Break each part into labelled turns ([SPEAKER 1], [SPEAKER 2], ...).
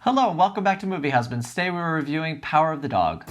[SPEAKER 1] Hello and welcome back to Movie Husbands. Today we're reviewing Power of the Dog.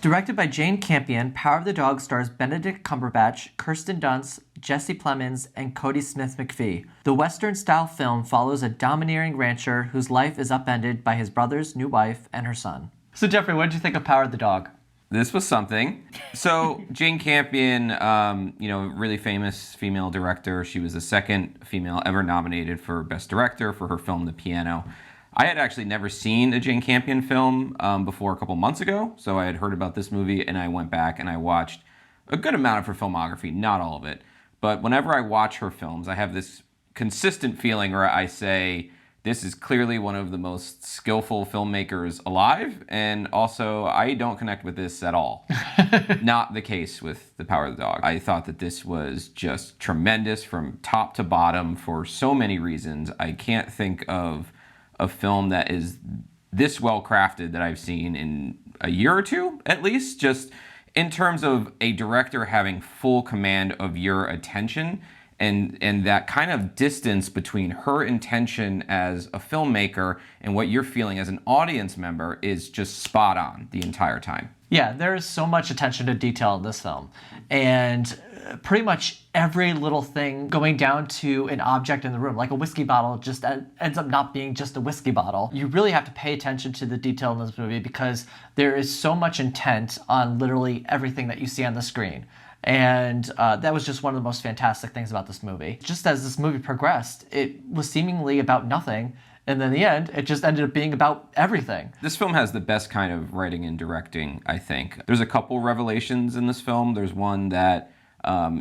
[SPEAKER 1] Directed by Jane Campion, Power of the Dog stars Benedict Cumberbatch, Kirsten Dunst, Jesse Plemons, and Kodi Smit-McPhee. The Western-style film follows a domineering rancher whose life is upended by his brother's new wife and her son. So Jeffrey, what did you think of Power of the Dog?
[SPEAKER 2] This was something. So Jane Campion, really famous female director. She was the second female ever nominated for Best Director for her film The Piano. I had actually never seen a Jane Campion film before a couple months ago, so I had heard about this movie and I went back and I watched a good amount of her filmography, not all of it. But whenever I watch her films, I have this consistent feeling where I say, this is clearly one of the most skillful filmmakers alive, and also I don't connect with this at all. Not the case with The Power of the Dog. I thought that this was just tremendous from top to bottom for so many reasons. I can't think of a film that is this well crafted that I've seen in a year or two, at least, just in terms of a director having full command of your attention. And that kind of distance between her intention as a filmmaker and what you're feeling as an audience member is just spot on the entire time.
[SPEAKER 1] Yeah, there is so much attention to detail in this film. And pretty much every little thing going down to an object in the room, like a whiskey bottle just ends up not being just a whiskey bottle. You really have to pay attention to the detail in this movie because there is so much intent on literally everything that you see on the screen. And that was just one of the most fantastic things about this movie. Just as this movie progressed, it was seemingly about nothing. And then in the end, it just ended up being about everything.
[SPEAKER 2] This film has the best kind of writing and directing, I think. There's a couple revelations in this film. There's one that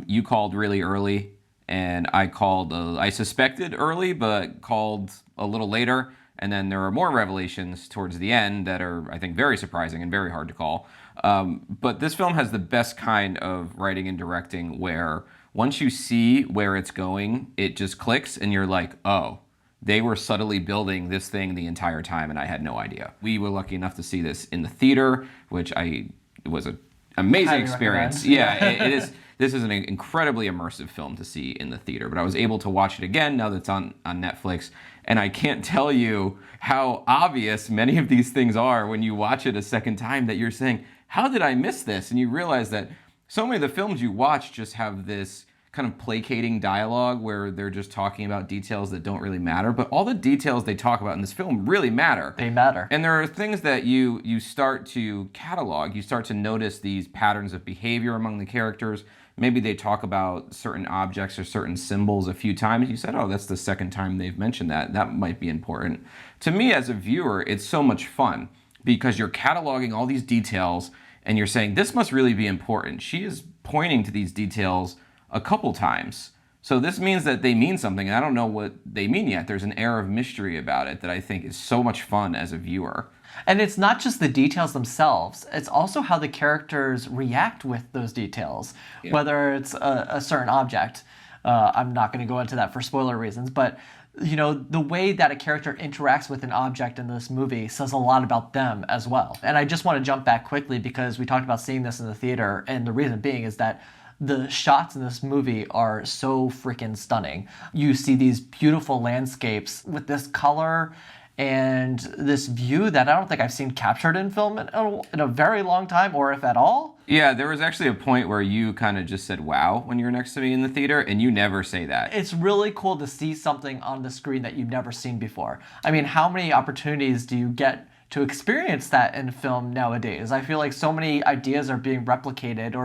[SPEAKER 2] you called really early, and I suspected early, but called a little later. And then there are more revelations towards the end that are, I think, very surprising and very hard to call. But this film has the best kind of writing and directing where once you see where it's going, it just clicks and you're like, oh, they were subtly building this thing the entire time and I had no idea. We were lucky enough to see this in the theater, which it was an amazing experience. Yeah, it is. This is an incredibly immersive film to see in the theater, but I was able to watch it again now that it's on Netflix, and I can't tell you how obvious many of these things are when you watch it a second time that you're saying, how did I miss this? And you realize that so many of the films you watch just have this kind of placating dialogue where they're just talking about details that don't really matter, but all the details they talk about in this film really matter.
[SPEAKER 1] They matter.
[SPEAKER 2] And there are things that you start to catalog. You start to notice these patterns of behavior among the characters. Maybe they talk about certain objects or certain symbols a few times. You said, oh, that's the second time they've mentioned that. That might be important. To me, as a viewer, it's so much fun because you're cataloging all these details and you're saying, this must really be important. She is pointing to these details a couple times. So this means that they mean something, and I don't know what they mean yet. There's an air of mystery about it that I think is so much fun as a viewer.
[SPEAKER 1] And it's not just the details themselves, it's also how the characters react with those details, whether it's a certain object. I'm not going to go into that for spoiler reasons, but the way that a character interacts with an object in this movie says a lot about them as well. And I just want to jump back quickly because we talked about seeing this in the theater, and the reason being is that the shots in this movie are so freaking stunning. You see these beautiful landscapes with this color and this view that I don't think I've seen captured in film in a very long time, or if at all.
[SPEAKER 2] Yeah, there was actually a point where you kind of just said, wow, when you were next to me in the theater, and you never say that.
[SPEAKER 1] It's really cool to see something on the screen that you've never seen before. I mean, how many opportunities do you get to experience that in film nowadays? I feel like so many ideas are being replicated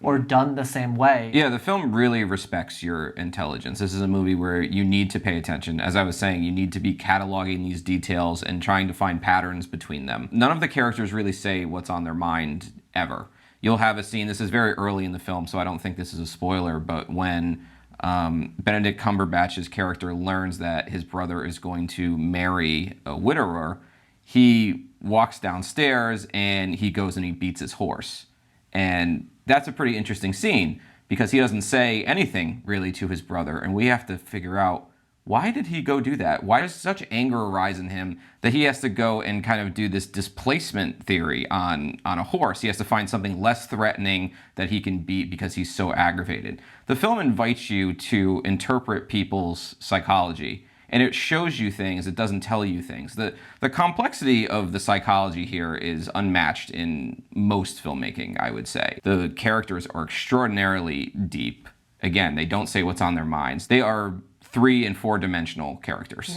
[SPEAKER 1] or done the same way.
[SPEAKER 2] Yeah, the film really respects your intelligence. This is a movie where you need to pay attention. As I was saying, you need to be cataloging these details and trying to find patterns between them. None of the characters really say what's on their mind ever. You'll have a scene, this is very early in the film, so I don't think this is a spoiler, but when Benedict Cumberbatch's character learns that his brother is going to marry a widower, he walks downstairs and he goes and he beats his horse. And that's a pretty interesting scene because he doesn't say anything really to his brother. And we have to figure out, why did he go do that? Why does such anger arise in him that he has to go and kind of do this displacement theory on a horse? He has to find something less threatening that he can beat because he's so aggravated. The film invites you to interpret people's psychology and it shows you things, it doesn't tell you things. The complexity of the psychology here is unmatched in most filmmaking, I would say. The characters are extraordinarily deep. Again, they don't say what's on their minds. They are 3- and 4-dimensional characters.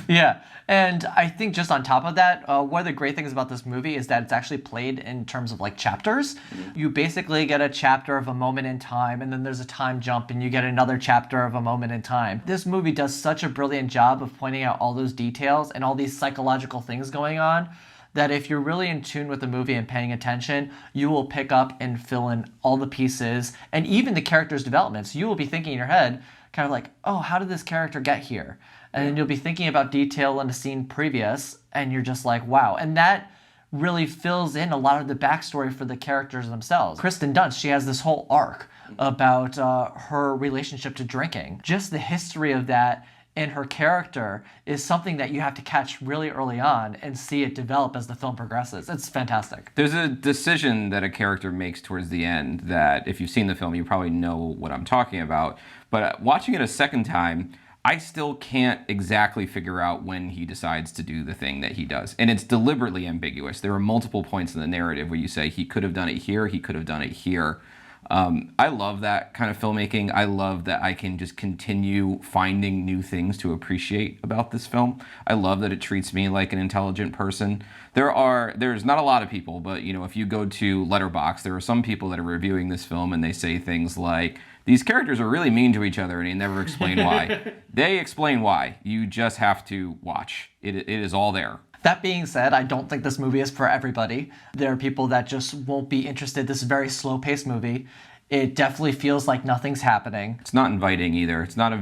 [SPEAKER 1] Yeah, and I think just on top of that, one of the great things about this movie is that it's actually played in terms of like chapters. You basically get a chapter of a moment in time, and then there's a time jump, and you get another chapter of a moment in time. This movie does such a brilliant job of pointing out all those details and all these psychological things going on, that if you're really in tune with the movie and paying attention, you will pick up and fill in all the pieces, and even the character's developments. You will be thinking in your head, kind of like, oh, how did this character get here? And then you'll be thinking about detail in a scene previous, and you're just like, wow. And that really fills in a lot of the backstory for the characters themselves. Kirsten Dunst, she has this whole arc about her relationship to drinking. Just the history of that in her character is something that you have to catch really early on and see it develop as the film progresses. It's fantastic.
[SPEAKER 2] There's a decision that a character makes towards the end that if you've seen the film, you probably know what I'm talking about. But watching it a second time, I still can't exactly figure out when he decides to do the thing that he does. And it's deliberately ambiguous. There are multiple points in the narrative where you say he could have done it here, he could have done it here. I love that kind of filmmaking. I love that I can just continue finding new things to appreciate about this film. I love that it treats me like an intelligent person. There's not a lot of people, but if you go to Letterboxd, there are some people that are reviewing this film and they say things like, these characters are really mean to each other and they never explain why. They explain why. You just have to watch. It is all there.
[SPEAKER 1] That being said, I don't think this movie is for everybody. There are people that just won't be interested. This is a very slow-paced movie. It definitely feels like nothing's happening.
[SPEAKER 2] It's not inviting either. It's not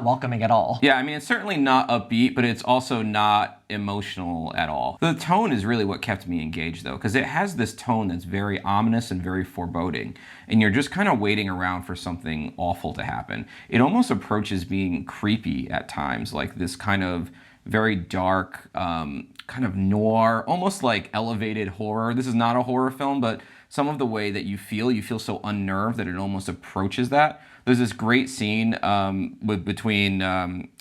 [SPEAKER 1] welcoming at all.
[SPEAKER 2] Yeah, I mean, it's certainly not upbeat, but it's also not emotional at all. The tone is really what kept me engaged, though, because it has this tone that's very ominous and very foreboding, and you're just kind of waiting around for something awful to happen. It almost approaches being creepy at times, like this kind of very dark, kind of noir, almost like elevated horror. This is not a horror film, but some of the way that you feel so unnerved that it almost approaches that. There's this great scene between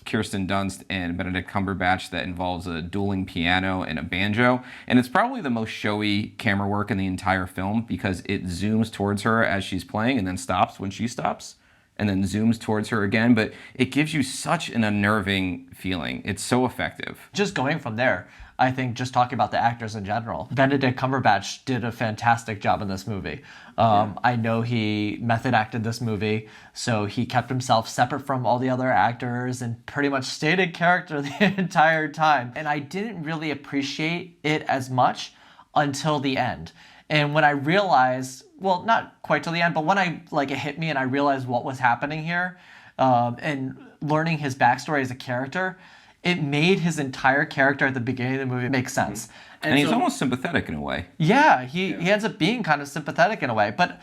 [SPEAKER 2] Kirsten Dunst and Benedict Cumberbatch that involves a dueling piano and a banjo. And it's probably the most showy camera work in the entire film because it zooms towards her as she's playing and then stops when she stops, and then zooms towards her again, but it gives you such an unnerving feeling. It's so effective.
[SPEAKER 1] Just going from there, I think just talking about the actors in general, Benedict Cumberbatch did a fantastic job in this movie. I know he method acted this movie, so he kept himself separate from all the other actors and pretty much stayed in character the entire time. And I didn't really appreciate it as much until the end. And when I realized, well, not quite till the end, but when it hit me and I realized what was happening here, and learning his backstory as a character, it made his entire character at the beginning of the movie make sense.
[SPEAKER 2] And he's almost sympathetic in a way.
[SPEAKER 1] Yeah, he ends up being kind of sympathetic in a way. But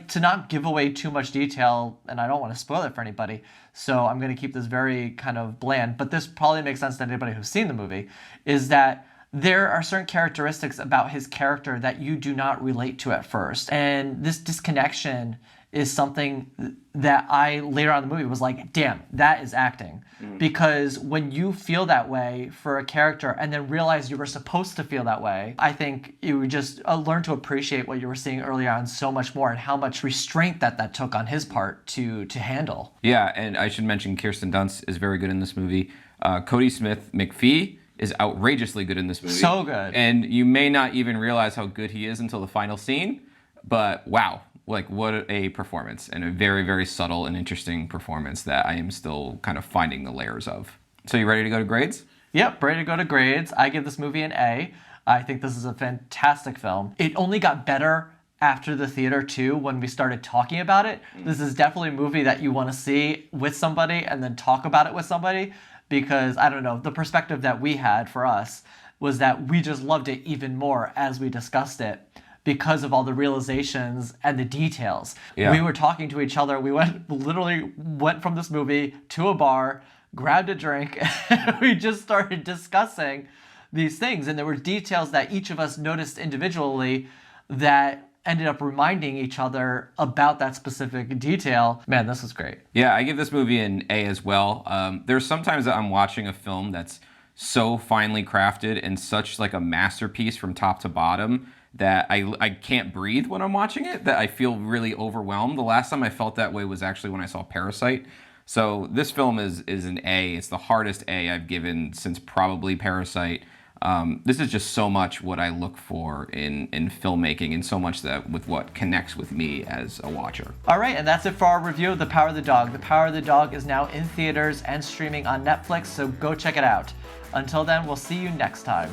[SPEAKER 1] to not give away too much detail, and I don't want to spoil it for anybody, so I'm going to keep this very kind of bland, but this probably makes sense to anybody who's seen the movie, is that there are certain characteristics about his character that you do not relate to at first. And this disconnection is something that I, later on in the movie, was like, damn, that is acting. Because when you feel that way for a character and then realize you were supposed to feel that way, I think you would just learn to appreciate what you were seeing earlier on so much more and how much restraint that took on his part to handle.
[SPEAKER 2] Yeah, and I should mention Kirsten Dunst is very good in this movie. Kodi Smit-McPhee is outrageously good in this movie.
[SPEAKER 1] So good.
[SPEAKER 2] And you may not even realize how good he is until the final scene, but wow. What a performance, and a very, very subtle and interesting performance that I am still kind of finding the layers of. So you ready to go to grades?
[SPEAKER 1] Yep, ready to go to grades. I give this movie an A. I think this is a fantastic film. It only got better after the theater too, when we started talking about it. This is definitely a movie that you want to see with somebody and then talk about it with somebody, because, I don't know, the perspective that we had for us was that we just loved it even more as we discussed it, because of all the realizations and the details.
[SPEAKER 2] Yeah.
[SPEAKER 1] We were talking to each other. We literally went from this movie to a bar, grabbed a drink, and we just started discussing these things. And there were details that each of us noticed individually that ended up reminding each other about that specific detail. Man, this was great.
[SPEAKER 2] Yeah, I give this movie an A as well. There's sometimes that I'm watching a film that's so finely crafted and such like a masterpiece from top to bottom that I can't breathe when I'm watching it, that I feel really overwhelmed. The last time I felt that way was actually when I saw Parasite. So this film is an A. It's the hardest A I've given since probably Parasite. This is just so much what I look for in filmmaking, and so much that with what connects with me as a watcher.
[SPEAKER 1] All right, and that's it for our review of The Power of the Dog. The Power of the Dog is now in theaters and streaming on Netflix, so go check it out. Until then, we'll see you next time.